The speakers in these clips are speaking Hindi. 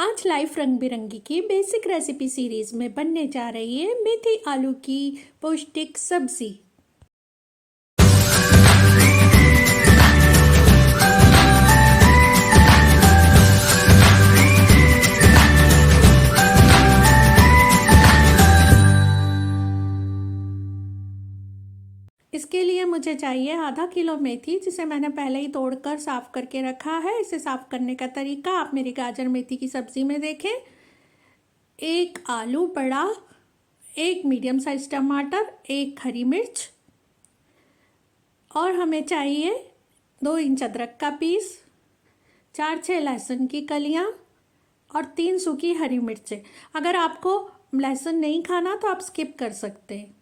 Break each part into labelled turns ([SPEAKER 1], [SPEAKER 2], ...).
[SPEAKER 1] आज लाइफ रंग बिरंगी की बेसिक रेसिपी सीरीज में बनने जा रही है मेथी आलू की पौष्टिक सब्जी। इसके लिए मुझे चाहिए आधा किलो मेथी, जिसे मैंने पहले ही तोड़कर साफ़ करके रखा है। इसे साफ़ करने का तरीका आप मेरी गाजर मेथी की सब्ज़ी में देखें। एक आलू बड़ा, एक मीडियम साइज टमाटर, एक हरी मिर्च, और हमें चाहिए 2 इंच अदरक का पीस, 4-6 लहसुन की कलियाँ और 3 सूखी हरी मिर्चें। अगर आपको लहसुन नहीं खाना तो आप स्किप कर सकते हैं।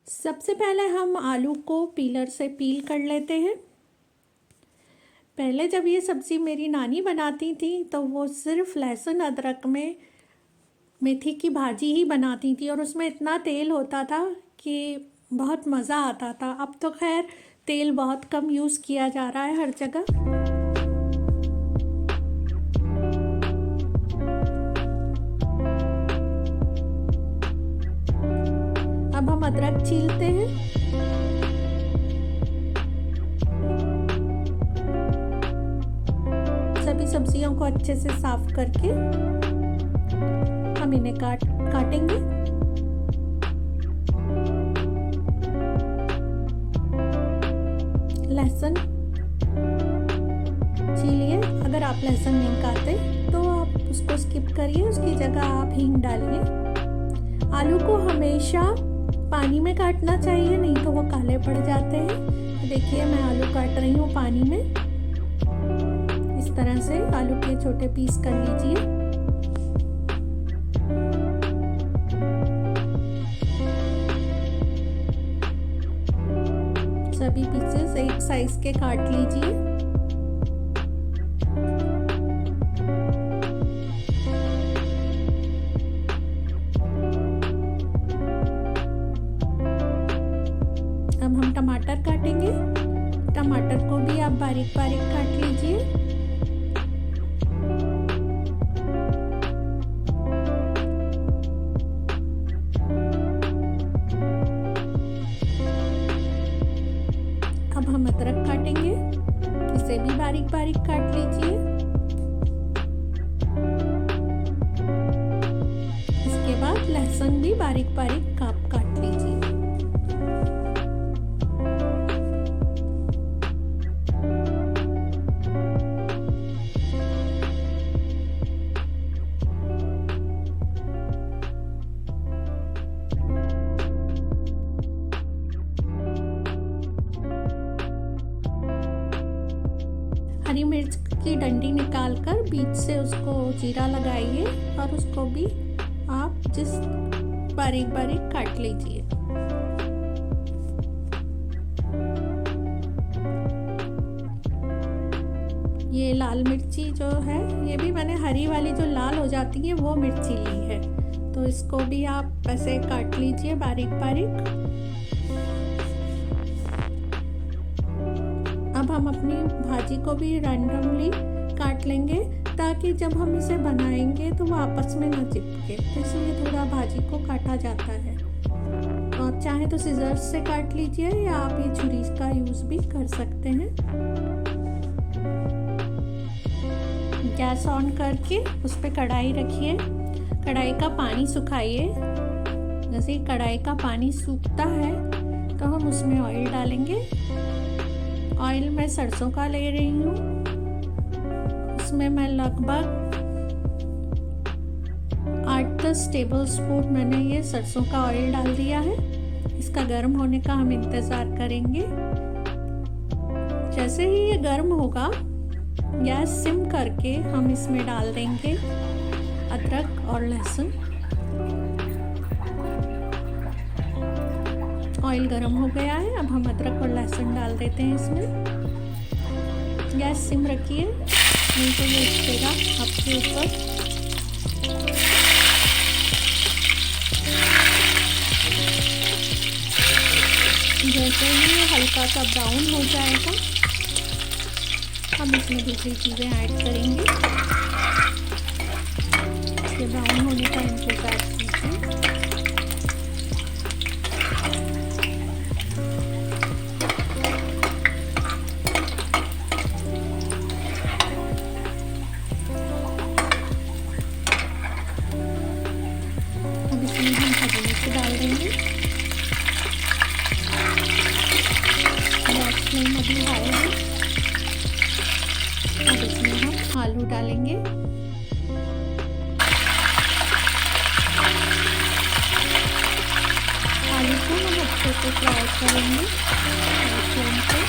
[SPEAKER 1] सबसे पहले हम आलू को पीलर से पील कर लेते हैं। पहले जब ये सब्ज़ी मेरी नानी बनाती थी तो वो सिर्फ लहसुन अदरक में मेथी की भाजी ही बनाती थी और उसमें इतना तेल होता था कि बहुत मज़ा आता था। अब तो खैर तेल बहुत कम यूज़ किया जा रहा है हर जगह। अब हम अदरक छीलते हैं। सभी सब्जियों को अच्छे से साफ करके हम इन्हें काटेंगे। लहसुन छीलिए। अगर आप लहसुन नहीं खाते तो आप उसको स्किप करिए, उसकी जगह आप हींग डालिए। आलू को हमेशा पानी में काटना चाहिए, नहीं तो वो काले पड़ जाते हैं। देखिए मैं आलू काट रही हूँ पानी में। इस तरह से आलू के छोटे पीस कर लीजिए। सभी पीसेस एक साइज के काट लीजिए। अब हम टमाटर काटेंगे। टमाटर को भी आप बारीक बारीक काट लीजिए। अब हम अदरक काटेंगे, इसे भी बारीक बारीक काट लीजिए। इसके बाद लहसुन भी बारीक बारीक काट लीजिए। हरी मिर्च की डंडी निकालकर बीच से उसको चीरा लगाइए और उसको भी आप बारीक बारीक काट लीजिए। ये लाल मिर्ची जो है, ये भी मैंने हरी वाली जो लाल हो जाती है वो मिर्ची ली है, तो इसको भी आप ऐसे काट लीजिए बारीक बारीक। अब हम अपनी भाजी को भी रैंडमली काट लेंगे ताकि जब हम इसे बनाएंगे तो वो आपस में ना चिपके, तो इसलिए थोड़ा भाजी को काटा जाता है। आप चाहे तो सिजर्स से काट लीजिए या आप ये छुरी का यूज़ भी कर सकते हैं। गैस ऑन करके उस पर कढ़ाई रखिए। कढ़ाई का पानी सुखाइए। जैसे ही कढ़ाई का पानी सूखता है तो हम उसमें ऑयल डालेंगे। ऑयल मैं सरसों का ले रही हूँ। उसमें मैं लगभग 8-10 टेबल स्पून मैंने ये सरसों का ऑयल डाल दिया है। इसका गर्म होने का हम इंतज़ार करेंगे। जैसे ही ये गर्म होगा गैस सिम करके हम इसमें डाल देंगे अदरक और लहसुन। ऑयल गर्म हो गया है। अब हम अदरक और लहसुन डाल देते हैं इसमें। गैस सिम रखिए, नहीं तो ये उठेगा आपके ऊपर। जैसे ही हल्का सा ब्राउन हो जाएगा हम इसमें दूसरी चीज़ें ऐड करेंगे। ये ब्राउन होने का इंतज़ार कीजिए। अब इसमें हम हरी मिर्च डाल देंगे। गैस फ्लेम अभी हाई है। अब इसमें हम आलू डालेंगे। आलू को हम अच्छे से फ्राई करेंगे फ्लेम पे।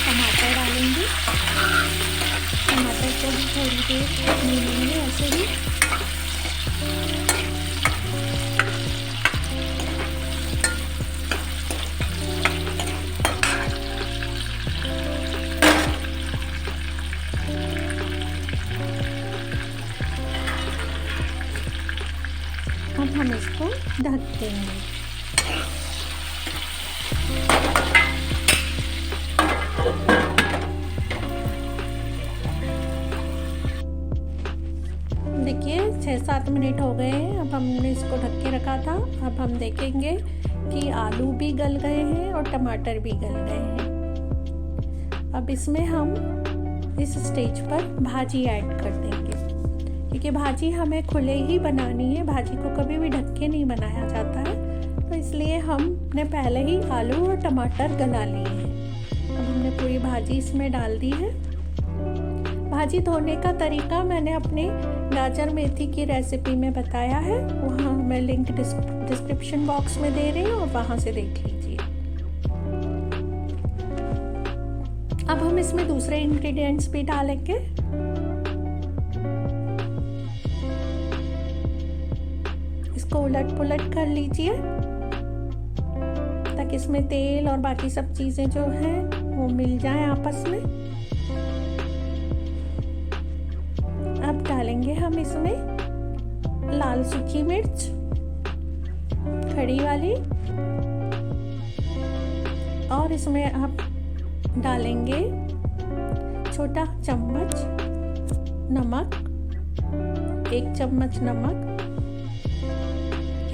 [SPEAKER 1] टमाटर डालेंगे। टमाटर को भी थोड़ी देर भूनेंगे ऐसे ही। अब हम इसको ढक देंगे। देखिए 6-7 मिनट हो गए हैं। अब हमने इसको ढक के रखा था। अब हम देखेंगे कि आलू भी गल गए हैं और टमाटर भी गल गए हैं। अब इसमें हम इस स्टेज पर भाजी ऐड कर देंगे, क्योंकि भाजी हमें खुले ही बनानी है। भाजी को कभी भी ढक के नहीं बनाया जाता है, तो इसलिए हमने पहले ही आलू और टमाटर गला लिए हैं। अब हमने पूरी भाजी इसमें डाल दी है। भाजी धोने का तरीका मैंने अपने गाजर मेथी की रेसिपी में बताया है, वहाँ मैं लिंक डिस्क्रिप्शन बॉक्स में दे रही हूँ, वहाँ से देख लीजिए। अब हम इसमें दूसरे इंग्रेडिएंट्स भी डालेंगे। इसको उलट पुलट कर लीजिए ताकि इसमें तेल और बाकी सब चीज़ें जो हैं वो मिल जाएं आपस में। अब डालेंगे हम इसमें लाल सूखी मिर्च खड़ी वाली, और इसमें आप डालेंगे छोटा चम्मच नमक, 1 चम्मच नमक,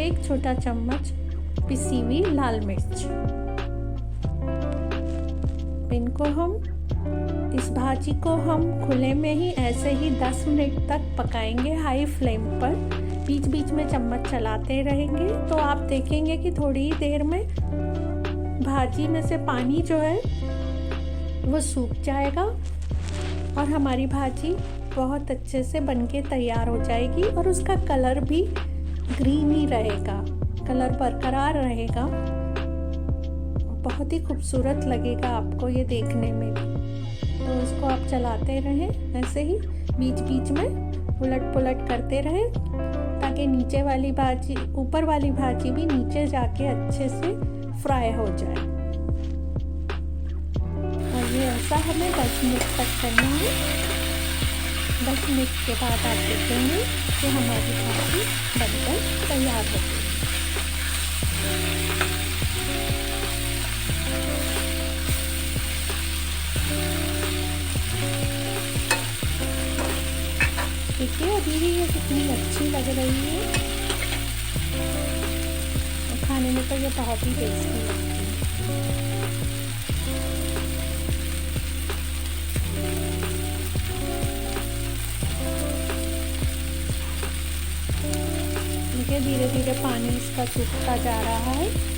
[SPEAKER 1] 1 छोटा चम्मच पिसी हुई लाल मिर्च। इनको हम इस भाजी को हम खुले में ही ऐसे ही 10 मिनट तक पकाएंगे हाई फ्लेम पर। बीच बीच में चम्मच चलाते रहेंगे तो आप देखेंगे कि थोड़ी ही देर में भाजी में से पानी जो है वो सूख जाएगा और हमारी भाजी बहुत अच्छे से बनके तैयार हो जाएगी और उसका कलर भी ग्रीन ही रहेगा, कलर बरकरार रहेगा। बहुत ही खूबसूरत लगेगा आपको ये देखने में भी। तो इसको आप चलाते रहें ऐसे ही, बीच बीच में उलट पुलट करते रहें ताकि नीचे वाली भाजी ऊपर वाली भाजी भी नीचे जाके अच्छे से फ्राई हो जाए। और ये ऐसा हमें 10 मिनट तक करना है। 10 मिनट के बाद आप देखेंगे कि हमारी भाजी बनकर तैयार हो गई। देखिए अभी भी ये कितनी अच्छी लग रही है और खाने में तो ये बहुत ही टेस्टी लगती है। देखिए धीरे धीरे पानी इसका सूखता जा रहा है।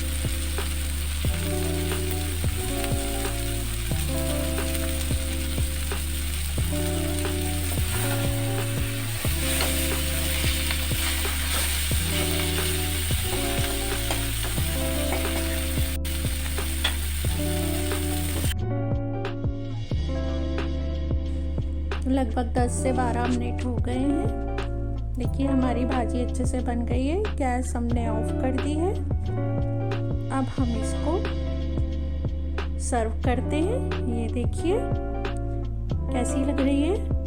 [SPEAKER 1] लगभग 10 से 12 मिनट हो गए हैं। देखिए हमारी भाजी अच्छे से बन गई है। गैस हमने ऑफ कर दी है। अब हम इसको सर्व करते हैं। ये देखिए कैसी लग रही है।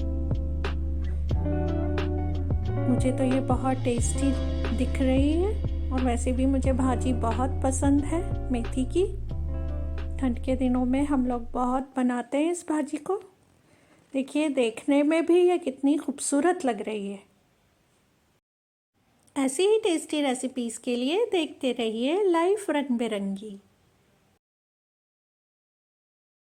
[SPEAKER 1] मुझे तो ये बहुत टेस्टी दिख रही है और वैसे भी मुझे भाजी बहुत पसंद है मेथी की। ठंड के दिनों में हम लोग बहुत बनाते हैं इस भाजी को। देखिए देखने में भी ये कितनी खूबसूरत लग रही है। ऐसी ही टेस्टी रेसिपीज़ के लिए देखते रहिए लाइफ रंग बिरंगी।